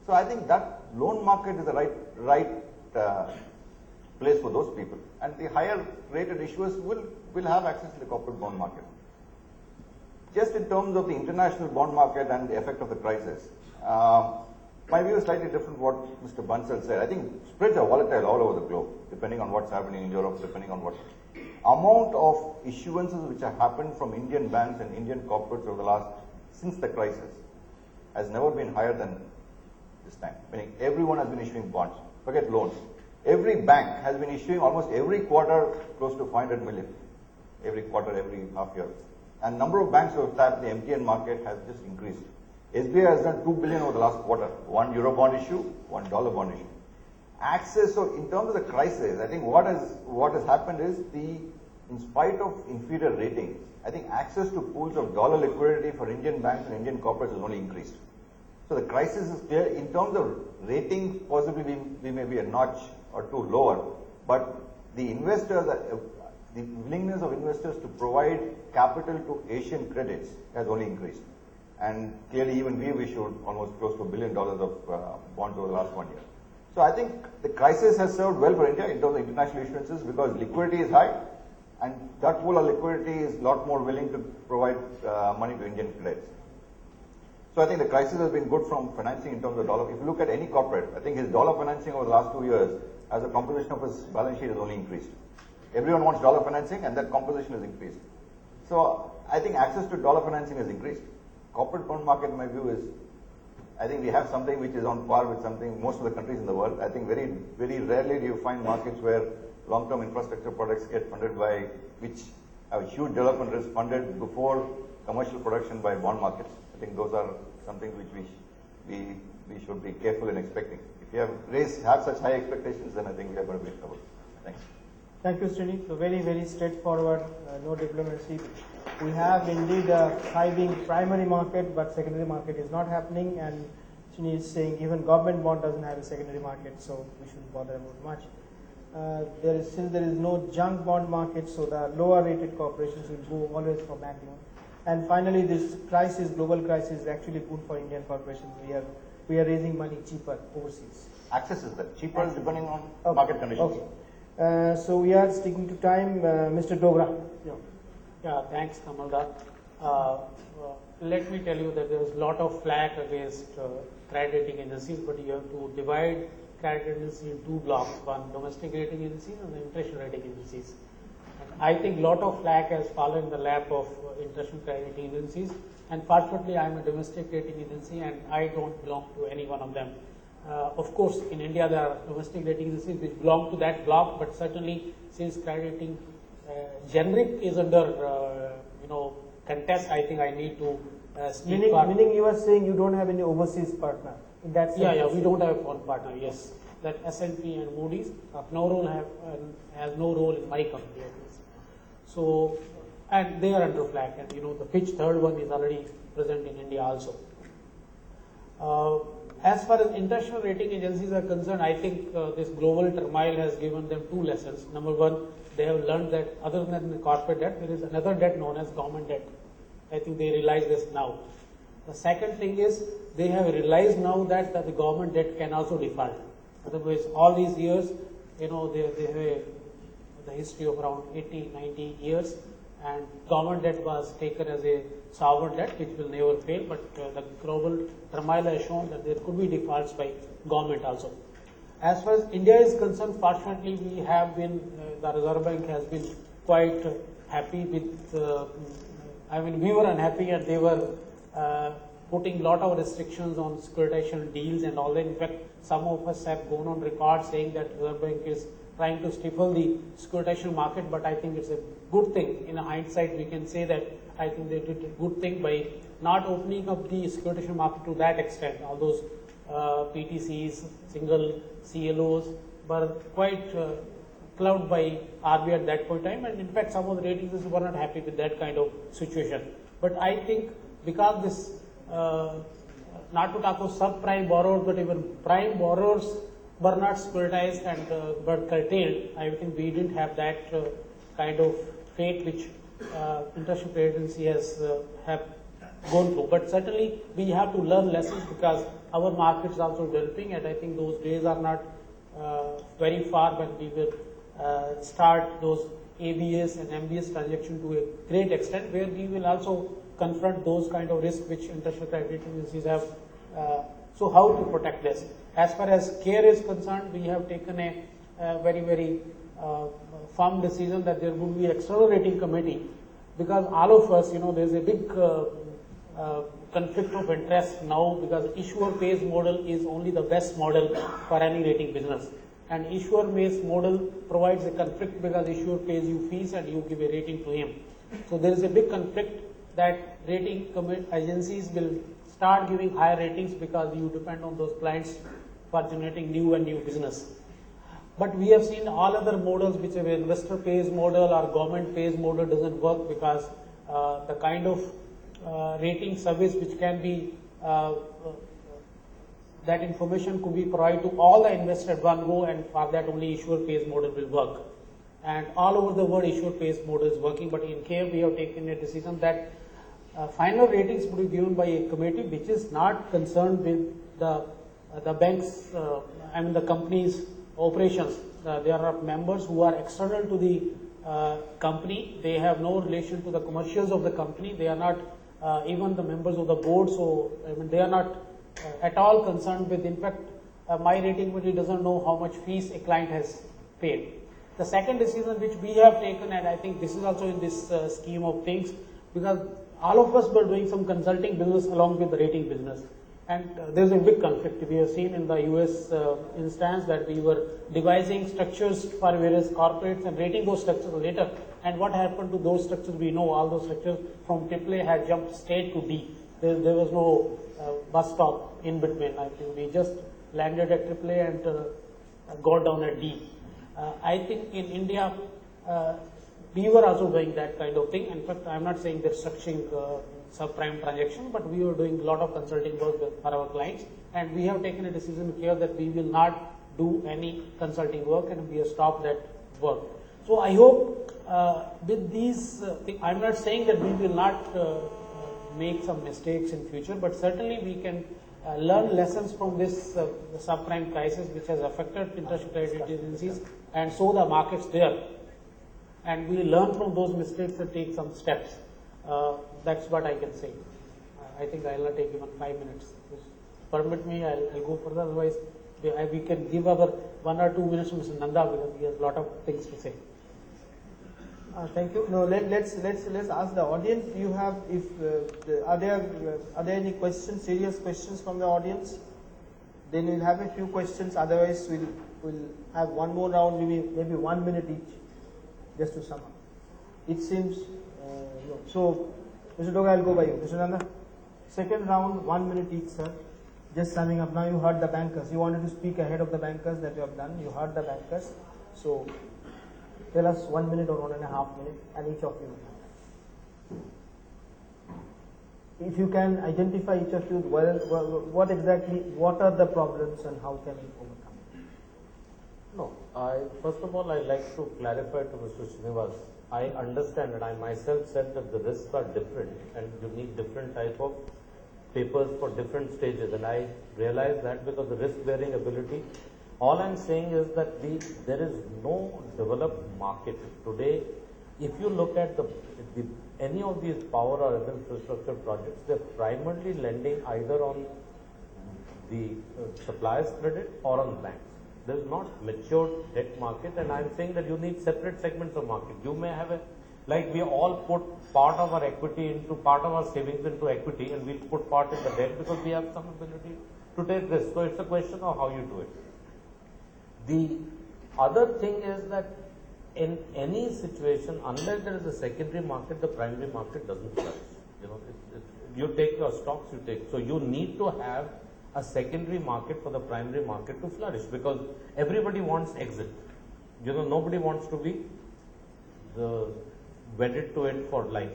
So I think that loan market is the right place for those people, and the higher rated issuers will have access to the corporate bond market. Just in terms of the international bond market and the effect of the crisis, my view is slightly different from what Mr. Bansal said. I think spreads are volatile all over the globe, depending on what's happening in Europe, depending on what amount of issuances which have happened from Indian banks and Indian corporates over the last, since the crisis, has never been higher than this time. Meaning everyone has been issuing bonds, forget loans. Every bank has been issuing almost every quarter close to 500 million, every quarter, every half year. And number of banks who have tapped the MTN market has just increased. SBI has done 2 billion over the last quarter, one euro bond issue, $1 bond issue. Access, so in terms of the crisis, I think what has happened is in spite of inferior ratings, I think access to pools of dollar liquidity for Indian banks and Indian corporates has only increased. So the crisis is clear. In terms of ratings, possibly we may be a notch or two lower, but the investors, the willingness of investors to provide capital to Asian credits has only increased. And clearly even we issued almost close to $1 billion of bonds over the last 1 year. So I think the crisis has served well for India in terms of international issuances because liquidity is high, and that pool of liquidity is a lot more willing to provide money to Indian credits. So I think the crisis has been good from financing in terms of dollar. If you look at any corporate, I think his dollar financing over the last 2 years as a composition of his balance sheet has only increased. Everyone wants dollar financing and that composition has increased. So I think access to dollar financing has increased. Corporate bond market, in my view, is, I think we have something which is on par with something most of the countries in the world. I think very, very rarely do you find markets where long-term infrastructure projects get funded by, which have huge development risk funded before commercial production by bond markets. I think those are something which we should be careful in expecting. If you have such high expectations, then I think we are going to be in trouble. Thanks. Thank you, Srini. So very, very straightforward, no diplomacy. We have indeed a thriving primary market, but secondary market is not happening, and Srini is saying even government bond doesn't have a secondary market, so we shouldn't bother about much. Since there is no junk bond market, so the lower rated corporations will go always for maximum. And finally, this crisis, global crisis, is actually good for Indian corporations. We are raising money cheaper overseas. Access is there. Cheaper is depending on market conditions. Okay. So we are sticking to time. Mr. Dogra. Yeah, thanks, Kamalda. Let me tell you that there is a lot of flack against credit rating agencies, but you have to divide credit agencies in two blocks: one domestic rating agencies and the international rating agencies. And I think a lot of flack has fallen in the lap of international credit rating agencies. And fortunately, I am a domestic rating agency, and I don't belong to any one of them. Of course, in India there are domestic rating agencies which belong to that block, but certainly since credit rating generic is under contest, I think I need to speak. Meaning you are saying you don't have any overseas partner. In that sense. Yeah, we don't have one partner. Yes, that S&P and Moody's has no role in my company. So, and they are under flag, and the Fitch third one is already present in India also. As far as international rating agencies are concerned, I think this global turmoil has given them two lessons. Number one, they have learned that other than the corporate debt, there is another debt known as government debt. I think they realize this now. The second thing is they have realized now that the government debt can also default. Otherwise, all these years, they have the history of around 80, 90 years, and government debt was taken as a sovereign debt which will never fail, but the global turmoil has shown that there could be defaults by government also. As far as India is concerned, fortunately we have been, the Reserve Bank has been quite happy with, we were unhappy and they were putting a lot of restrictions on securitization deals and all that. In fact, some of us have gone on record saying that Reserve Bank is trying to stifle the securitization market, but I think it's a good thing. In hindsight, we can say that I think they did a good thing by not opening up the securitization market to that extent. All those PTCs, single CLOs were quite clubbed by RBI at that point in time, and in fact some of the rating agencies were not happy with that kind of situation. But I think because this, not to talk of subprime borrowers, but even prime borrowers were not securitized and were curtailed, I think we didn't have that kind of fate which international credit agency has gone through. But certainly we have to learn lessons because our market is also developing, and I think those days are not very far when we will start those ABS and MBS transaction to a great extent, where we will also confront those kind of risks which international credit agencies have. So how to protect this? As far as care is concerned, we have taken a very firm decision that there will be external rating committee, because all of us, there is a big conflict of interest now, because issuer pays model is only the best model for any rating business, and issuer pays model provides a conflict because issuer pays you fees and you give a rating to him. So there is a big conflict that rating agencies will start giving higher ratings because you depend on those clients for generating new and new business. But we have seen all other models, which are investor pays model or government pays model, doesn't work because the kind of rating service which can be that information could be provided to all the investors at one go, and for that only issuer pays model will work. And all over the world issuer pays model is working, but in CARE we have taken a decision that final ratings will be given by a committee which is not concerned with the banks, the company's operations. There are members who are external to the company. They have no relation to the commercials of the company. They are not even the members of the board. So they are not at all concerned with. In fact, my rating committee doesn't know how much fees a client has paid. The second decision which we have taken, and I think this is also in this scheme of things, because all of us were doing some consulting business along with the rating business. And there's a big conflict. We have seen in the US instance that we were devising structures for various corporates and rating those structures later. And what happened to those structures? We know all those structures from AAA had jumped straight to D. There was no bus stop in between. I think we just landed at AAA and got down at D. I think in India, we were also doing that kind of thing. In fact, I'm not saying they're structuring subprime transaction, but we were doing a lot of consulting work for our clients, and we have taken a decision here that we will not do any consulting work, and we have stopped that work. So I hope with these, I'm not saying that we will not make some mistakes in future, but certainly we can learn lessons from this subprime crisis which has affected international credit agencies, and so the markets there. And we learn from those mistakes and take some steps. That's what I can say. I think I'll not take even 5 minutes. Just permit me, I'll go further. Otherwise, we can give our 1 or 2 minutes to Mr. Nanda because he has a lot of things to say. Thank you. No, let's ask the audience. You have, are there any questions, serious questions from the audience? Then we'll have a few questions. Otherwise, we'll have one more round, maybe 1 minute each, just to sum up. It seems no. So, Mr. Doga, I'll go by you. Mr. Nanda, second round, 1 minute each, sir. Just summing up. Now you heard the bankers. You wanted to speak ahead of the bankers that you have done. You heard the bankers. So, tell us 1 minute or 1.5 minutes, and each of you. If you can identify each of you, what are the problems and how can we overcome it? No, first of all, I'd like to clarify to Mr. Srinivas. I understand, and I myself said that the risks are different and you need different type of papers for different stages, and I realize that because the risk-bearing ability. All I'm saying is that there is no developed market today. If you look at any of these power or other infrastructure projects, they're primarily lending either on the supplier's credit or on banks. There's not matured debt market, and I'm saying that you need separate segments of market. You may have like we all put part of our equity into part of our savings into equity, and we'll put part in the debt because we have some ability to take risk. So it's a question of how you do it. The other thing is that in any situation, unless there is a secondary market, the primary market doesn't flourish. You take your stocks, you take. So you need to have a secondary market for the primary market to flourish, because everybody wants exit. Nobody wants to be wedded to it for life.